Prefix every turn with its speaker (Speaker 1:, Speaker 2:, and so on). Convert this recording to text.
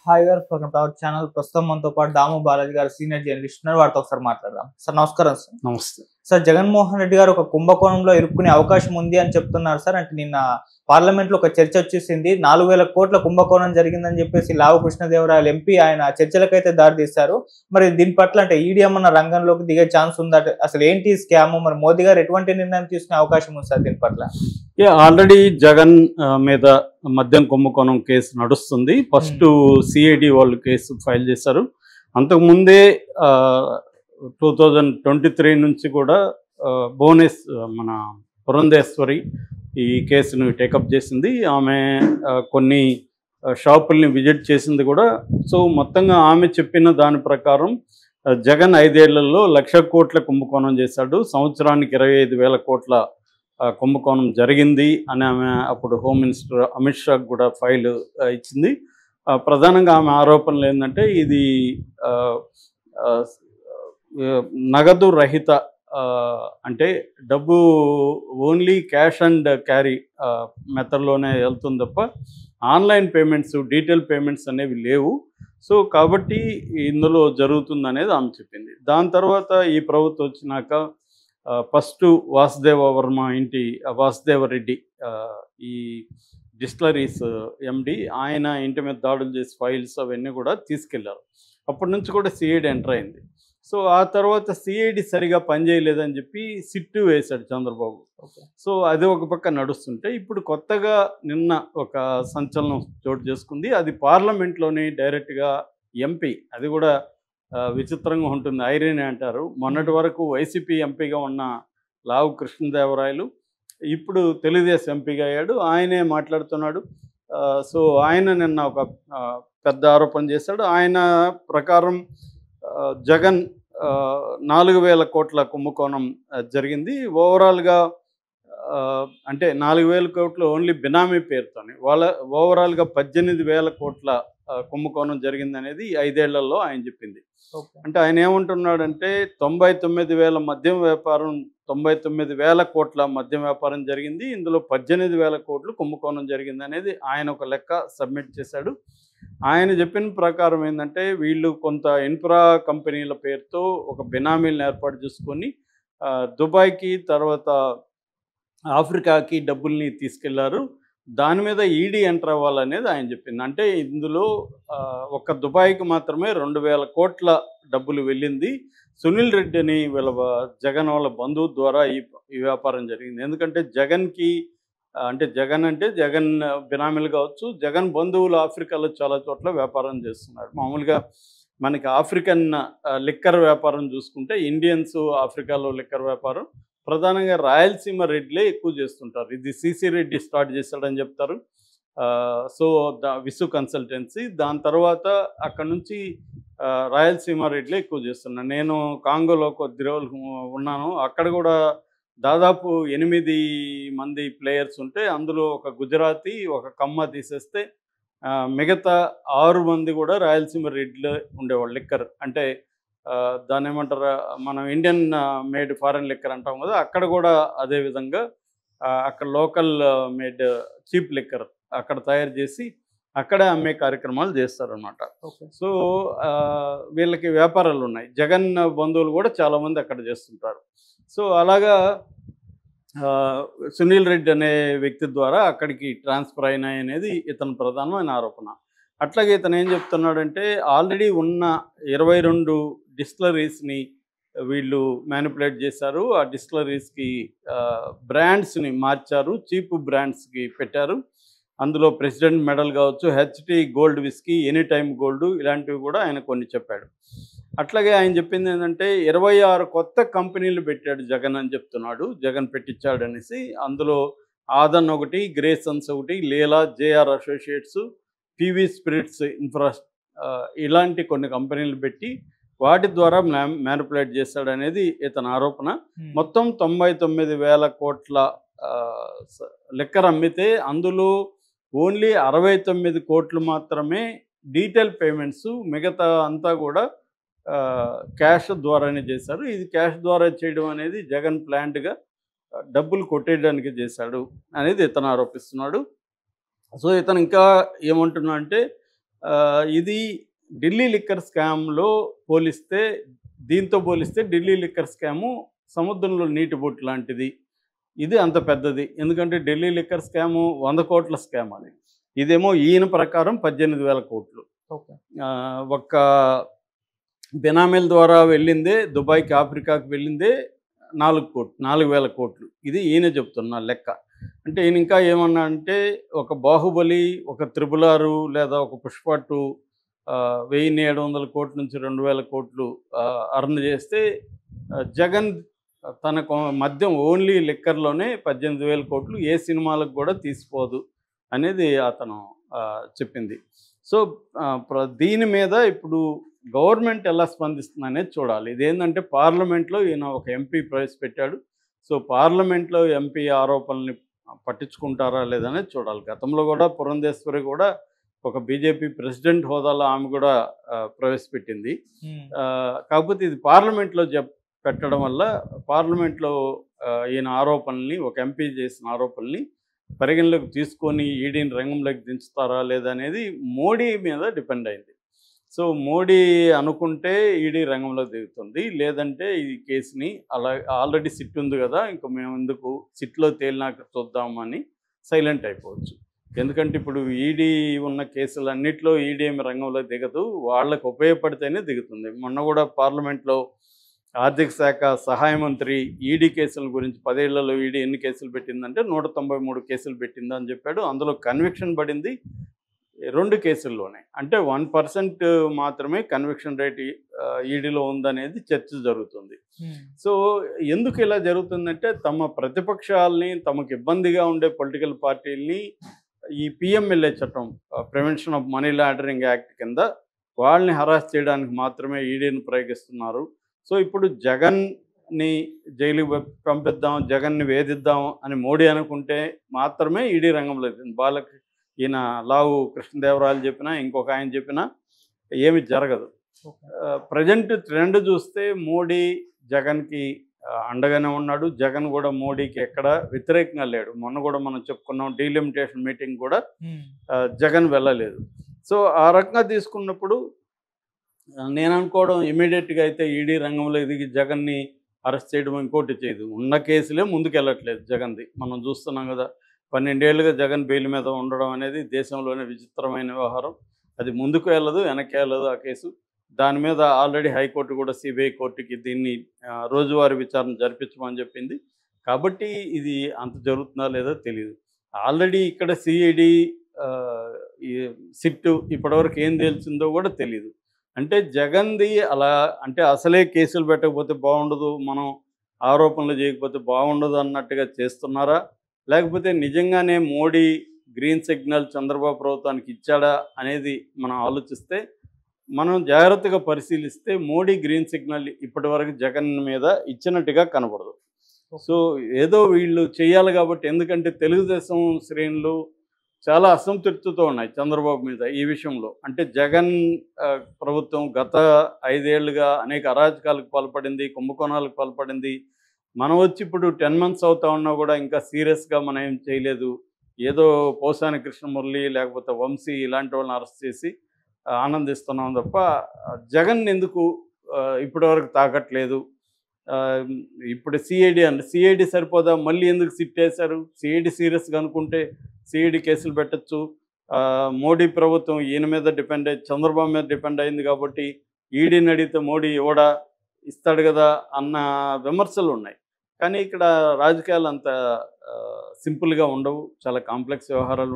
Speaker 1: Hi గారు, welcome to our channel. ప్రస్తుతం మనతో పాటు దాము బాలాజీ గారు సీనియర్ జర్నలిస్ట్ ఉన్నారు. వారితో ఒకసారి మాట్లాడదాం. సార్ నమస్కారం. సార్
Speaker 2: నమస్తే
Speaker 1: సార్, జగన్మోహన్ రెడ్డి గారు ఒక కుంభకోణంలో ఇరుక్కునే అవకాశం ఉంది అని చెప్తున్నారు సార్. అంటే నిన్న పార్లమెంట్ లో ఒక చర్చ వచ్చేసింది. 4,000 కోట్ల కుంభకోణం జరిగిందని చెప్పేసి లావు కృష్ణదేవరాయలు ఎంపీ ఆయన చర్చలకైతే దారి తీశారు. మరి దీని పట్ల అంటే ఈడీ ఏమన్న రంగంలోకి దిగే ఛాన్స్ ఉందా? అసలు ఏంటి స్కామ్? మరి మోదీ గారు ఎటువంటి నిర్ణయం తీసుకునే అవకాశం ఉంది సార్ దీని పట్ల?
Speaker 2: ఆల్రెడీ జగన్ మీద మద్యం కుంభకోణం కేసు నడుస్తుంది. ఫస్ట్ సిఐడి వాళ్ళు కేసు ఫైల్ చేశారు. అంతకుముందే 2023 నుంచి కూడా మన పురంధేశ్వరి ఈ కేసును టేకప్ చేసింది. ఆమె కొన్ని షాపుల్ని విజిట్ చేసింది కూడా. సో మొత్తంగా ఆమె చెప్పిన దాని ప్రకారం జగన్ 5 ఏళ్లలో 1,00,000 కోట్ల కుంభకోణం చేశాడు, సంవత్సరానికి 25,000 కోట్ల కుంభకోణం జరిగింది అని ఆమె అప్పుడు హోమ్ మినిస్టర్ అమిత్ షాకు కూడా ఫైల్ ఇచ్చింది. ప్రధానంగా ఆమె ఆరోపణలు ఏంటంటే ఇది నగదు రహిత, అంటే డబ్బు ఓన్లీ క్యాష్ అండ్ క్యారీ మెథడ్లోనే వెళ్తుంది తప్ప ఆన్లైన్ పేమెంట్స్, డీటెయిల్ పేమెంట్స్ అనేవి లేవు. సో కాబట్టి ఇందులో జరుగుతుంది అనేది ఆమె చెప్పింది. దాని తర్వాత ఈ ప్రభుత్వం వచ్చినాక ఫస్ట్ వాసుదేవ వర్మ ఇంటి వాసుదేవ రెడ్డి, ఈ డిస్టిలరీస్ ఎండి, ఆయన ఇంటి మీద దాడులు చేసి ఫైల్స్ అవన్నీ కూడా తీసుకెళ్లారు. అప్పటి నుంచి కూడా సిఐడి ఎంటర్ అయింది. సో ఆ తర్వాత సిఐడి సరిగా పనిచేయలేదని చెప్పి సిట్టు వేశాడు చంద్రబాబు. సో అది ఒక పక్క నడుస్తుంటే ఇప్పుడు కొత్తగా నిన్న ఒక సంచలనం చోటు చేసుకుంది. అది పార్లమెంట్లోని డైరెక్ట్గా ఎంపీ, అది కూడా విచిత్రంగా ఉంటుంది, ఐరన్ అంటారు. మొన్నటి వరకు వైసీపీ ఎంపీగా ఉన్న లావు కృష్ణదేవరాయలు ఇప్పుడు తెలుగుదేశం ఎంపీగా అయ్యాడు. ఆయనే మాట్లాడుతున్నాడు. సో ఆయన నిన్న ఒక పెద్ద ఆరోపణ చేశాడు. ఆయన ప్రకారం జగన్ 4,000 కోట్ల కుంభకోణం జరిగింది. ఓవరాల్గా అంటే 4,000 కోట్లు ఓన్లీ బినామీ పేరుతోనే, ఓవరాల్గా 18,000 కోట్ల కుంభకోణం జరిగింది అనేది 5 ఏళ్లలో ఆయన చెప్పింది. అంటే ఆయన ఏమంటున్నాడంటే 99,000 మద్యం వ్యాపారం, 99,000 కోట్ల మద్యం వ్యాపారం జరిగింది, ఇందులో 18,000 కోట్లు కుంభకోణం జరిగింది అనేది ఆయన ఒక లెక్క సబ్మిట్ చేశాడు. ఆయన చెప్పిన ప్రకారం ఏంటంటే వీళ్ళు కొంత ఇన్ఫ్రా కంపెనీల పేరుతో ఒక బినామీలను ఏర్పాటు చేసుకొని దుబాయ్కి తర్వాత ఆఫ్రికాకి డబ్బుల్ని తీసుకెళ్లారు. దాని మీద ఈడీ ఎంటర్ అవ్వాలనేది ఆయన చెప్పింది. అంటే ఇందులో ఒక్క దుబాయ్కి మాత్రమే 2,000 కోట్ల డబ్బులు వెళ్ళింది. సునీల్ రెడ్డి అని జగన్ వాళ్ళ బంధువు ద్వారా ఈ వ్యాపారం జరిగింది. ఎందుకంటే జగన్ బినామీలు కావచ్చు, జగన్ బంధువులు ఆఫ్రికాలో చాలా చోట్ల వ్యాపారం చేస్తున్నారు. మామూలుగా మనకి ఆఫ్రికన్ లిక్కర్ వ్యాపారం చూసుకుంటే ఇండియన్స్ ఆఫ్రికాలో లిక్కర్ వ్యాపారం ప్రధానంగా రాయలసీమ రెడ్లే ఎక్కువ చేస్తుంటారు. ఇది సిసి రెడ్డి స్టార్ట్ చేశాడని చెప్తారు. సో విసు కన్సల్టెన్సీ, దాని తర్వాత అక్కడ నుంచి రాయలసీమ రెడ్లే ఎక్కువ చేస్తున్నారు. నేను కాంగోలో కొద్ది రోజులు ఉన్నాను. అక్కడ కూడా దాదాపు 8 మంది ప్లేయర్స్ ఉంటే అందులో ఒక గుజరాతీ, ఒక కమ్మ తీసేస్తే మిగతా 6 మంది కూడా రాయలసీమ రెడ్లే ఉండేవాళ్ళు. లిక్కర్ అంటే దాన్ని ఏమంటారు, మనం ఇండియన్ మేడ్ ఫారెన్ లిక్కర్ అంటాం కదా, అక్కడ కూడా అదేవిధంగా అక్కడ లోకల్ మేడ్ చీప్ లిక్కర్ అక్కడ తయారు చేసి అక్కడే అమ్మే కార్యక్రమాలు చేస్తారనమాట. సో వీళ్ళకి వ్యాపారాలు ఉన్నాయి. జగన్ బంధువులు కూడా చాలామంది అక్కడ చేస్తుంటారు. సో అలాగా సునీల్ రెడ్డి అనే వ్యక్తి ద్వారా అక్కడికి ట్రాన్స్ఫర్ అయినాయి అనేది ఇతని ప్రధానమైన ఆరోపణ. అట్లాగే ఇతను ఏం చెప్తున్నాడంటే ఆల్రెడీ ఉన్న 22 డిస్టిలరీస్ని వీళ్ళు మ్యానిపులేట్ చేశారు. ఆ డిస్టిలరీస్కి బ్రాండ్స్ని మార్చారు, చీప్ బ్రాండ్స్కి పెట్టారు. అందులో ప్రెసిడెంట్ మెడల్ కావచ్చు, HT gold whisky, any time gold, ఇలాంటివి కూడా ఆయన కొన్ని చెప్పాడు. అట్లాగే ఆయన చెప్పింది ఏంటంటే 26 కొత్త కంపెనీలు పెట్టాడు జగన్ అని చెప్తున్నాడు. జగన్ పెట్టించాడు అనేసి. అందులో ఆదన్ ఒకటి, గ్రేసన్స్ ఒకటి, లీలా, జేఆర్ అసోసియేట్స్, పివి స్పిరిట్స్ ఇలాంటి కొన్ని కంపెనీలు పెట్టి వాటి ద్వారా మ్యానిపులేట్ చేశాడనేది ఇతని ఆరోపణ. మొత్తం 99,000 కోట్ల లిక్కర్ అమ్మితే అందులో ఓన్లీ 69 కోట్లు మాత్రమే డీటెయిల్ పేమెంట్స్, మిగతా అంతా కూడా క్యాష్ ద్వారానే చేశారు. ఇది క్యాష్ ద్వారా చేయడం అనేది జగన్ ప్లాన్డ్గా డబ్బులు కొట్టేయడానికి చేశాడు అనేది ఇతను ఆరోపిస్తున్నాడు. సో ఇతను ఇంకా ఏమంటున్నా అంటే ఇది ఢిల్లీ లిక్కర్ స్కామ్లో పోలిస్తే దీంతో పోలిస్తే ఢిల్లీ లిక్కర్ స్కాము సముద్రంలో నీటి బొట్టు లాంటిది. ఇది అంత పెద్దది. ఎందుకంటే ఢిల్లీ లిక్కర్ స్కాము 100 కోట్ల స్కామ్ అది. ఇదేమో ఈయన ప్రకారం 18,000 కోట్లు.
Speaker 1: ఓకే.
Speaker 2: ఒక్క బెనామీల ద్వారా వెళ్ళిందే దుబాయ్‌కి, ఆఫ్రికాకి వెళ్ళిందే 4,000 కోట్లు. ఇది ఈయన చెప్తున్న లెక్క. అంటే ఈయన ఇంకా ఏమన్నా అంటే ఒక 'బాహుబలి', ఒక 'త్రిబుల్ ఆర్' లేదా ఒక 'పుష్ప 2' 1,700 కోట్ల నుంచి 2,000 కోట్లు అర్న్ చేస్తే జగన్ తన మద్యం ఓన్లీ లిక్కర్‌లోనే 18,000 కోట్లు ఏ సినిమాలకు కూడా తీసిపోదు అనేది అతను చెప్పింది. సో, దీని మీద ఇప్పుడు గవర్నమెంట్ ఎలా స్పందిస్తుందనేది చూడాలి. ఇదేంటంటే పార్లమెంట్లో ఈయన ఒక ఎంపీ ప్రవేశపెట్టాడు. సో, పార్లమెంట్లో ఎంపీ ఆరోపణల్ని పట్టించుకుంటారా లేదనేది చూడాలి. గతంలో కూడా పురంధేశ్వరి కూడా ఒక బీజేపీ ప్రెసిడెంట్ హోదాలో ఆమె కూడా ప్రవేశపెట్టింది. కాకపోతే ఇది పార్లమెంట్లో పెట్టడం వల్ల పార్లమెంట్లో ఈయన ఆరోపణల్ని, ఒక ఎంపీ చేసిన ఆరోపణల్ని పరిగణలోకి తీసుకొని ఈడీని రంగంలోకి దించుతారా లేదా అనేది మోడీ మీద డిపెండ్ అయింది. సో, మోడీ అనుకుంటే ఈడీ రంగంలోకి దిగుతుంది. లేదంటే ఈ కేసుని అలా ఆల్రెడీ సిట్ ఉంది కదా, ఇంక మేము ఎందుకు సిట్లో తేలినాక చూద్దామని సైలెంట్ అయిపోవచ్చు. ఎందుకంటే ఇప్పుడు ఈడీ ఉన్న కేసులన్నింటిలో ఈడీ ఏమి రంగంలో దిగదు, వాళ్ళకు ఉపయోగపడితేనే దిగుతుంది. మొన్న కూడా పార్లమెంట్లో ఆర్థిక శాఖ సహాయ మంత్రి ఈడీ కేసుల గురించి 10 ఏళ్లలో ఈడీ ఎన్ని కేసులు పెట్టిందంటే 193 కేసులు పెట్టిందని చెప్పాడు. అందులో కన్విక్షన్ పడింది 2 కేసుల్లోనే. అంటే 1% మాత్రమే కన్విక్షన్ రేట్ ఈడీలో ఉందనేది చర్చ జరుగుతుంది. సో, ఎందుకు ఇలా జరుగుతుందంటే తమ ప్రతిపక్షాలని, తమకు ఇబ్బందిగా ఉండే పొలిటికల్ పార్టీలని ఈ పిఎంఎల్ఏ చట్టం, prevention of money laundering act కింద వాళ్ళని హరాస్ చేయడానికి మాత్రమే ఈడీని ప్రయోగిస్తున్నారు. సో, ఇప్పుడు జగన్ని జైలుకి పంపిద్దాం, జగన్ని వేధిద్దాం అని మోడీ అనుకుంటే మాత్రమే ఈడీ రంగంలో ఈయన లావు కృష్ణదేవరాయలు చెప్పినా, ఇంకొక ఆయన చెప్పినా ఏమి జరగదు. ప్రజెంట్ ట్రెండ్ చూస్తే మోడీ జగన్కి అండగానే ఉన్నాడు. జగన్ కూడా మోడీకి ఎక్కడ వ్యతిరేకంగా లేడు. మొన్న కూడా మనం చెప్పుకున్నాం డీలిమిటేషన్ మీటింగ్ కూడా జగన్ వెళ్ళలేదు. సో, ఆ రకంగా తీసుకున్నప్పుడు నేను అనుకోవడం ఇమీడియట్గా అయితే ఈడీ రంగంలో దిగి జగన్ని అరెస్ట్ చేయడం ఇంకోటి చేయదు. ఉన్న కేసులే ముందుకు వెళ్ళట్లేదు జగన్ది. మనం చూస్తున్నాం కదా, 12 ఏళ్ళుగా జగన్ బెయిల్ మీద ఉండడం అనేది దేశంలోనే విచిత్రమైన వ్యవహారం. అది ముందుకు వెళ్ళదు, వెనక్కి వెళ్ళదు ఆ కేసు. దాని మీద ఆల్రెడీ హైకోర్టు కూడా సిబిఐ కోర్టుకి దీన్ని రోజువారీ విచారణ జరిపించమని చెప్పింది. కాబట్టి ఇది అంత జరుగుతుందా లేదో తెలియదు. ఆల్రెడీ ఇక్కడ సిఐడి, సిట్ ఇప్పటివరకు ఏం తెలిసిందో కూడా తెలియదు. అంటే జగన్ది అలా అంటే అసలే కేసులు పెట్టకపోతే బాగుండదు, మనం ఆరోపణలు చేయకపోతే బాగుండదు అన్నట్టుగా చేస్తున్నారా, లేకపోతే నిజంగానే మోడీ గ్రీన్ సిగ్నల్ చంద్రబాబు ప్రభుత్వానికి ఇచ్చాడా అనేది మనం ఆలోచిస్తే, మనం జాగ్రత్తగా పరిశీలిస్తే మోడీ గ్రీన్ సిగ్నల్ ఇప్పటివరకు జగన్ మీద ఇచ్చినట్టుగా కనబడదు. సో, ఏదో వీళ్ళు చేయాలి కాబట్టి, ఎందుకంటే తెలుగుదేశం శ్రేణులు చాలా అసంతృప్తితో ఉన్నాయి చంద్రబాబు మీద ఈ విషయంలో. అంటే జగన్ ప్రభుత్వం గత 5 ఏళ్లుగా అనేక అరాచకాలకు పాల్పడింది, కుంభకోణాలకు పాల్పడింది. మనం వచ్చి ఇప్పుడు 10 మంత్స్ అవుతా ఉన్నా కూడా ఇంకా సీరియస్గా మనం ఏం చేయలేదు. ఏదో పోసాని కృష్ణమురళి లేకపోతే వంశీ ఇలాంటి వాళ్ళని అరెస్ట్ చేసి ఆనందిస్తున్నాం తప్ప జగన్ ఎందుకు ఇప్పటివరకు తాకట్లేదు. ఇప్పుడు సిఐడి సరిపోదా, మళ్ళీ ఎందుకు సిట్ వేశారు? సిఐడి సీరియస్గా అనుకుంటే సిఐడి కేసులు పెట్టచ్చు. మోడీ ప్రభుత్వం ఈయన మీద డిపెండ్ అయ్యి చంద్రబాబు మీద డిపెండ్ అయింది కాబట్టి ఈడీని అడిగితే మోడీ ఇస్తాడు కదా అన్న విమర్శలు ఉన్నాయి. కానీ ఇక్కడ రాజకీయాలు అంత సింపుల్గా ఉండవు, చాలా కాంప్లెక్స్ వ్యవహారాలు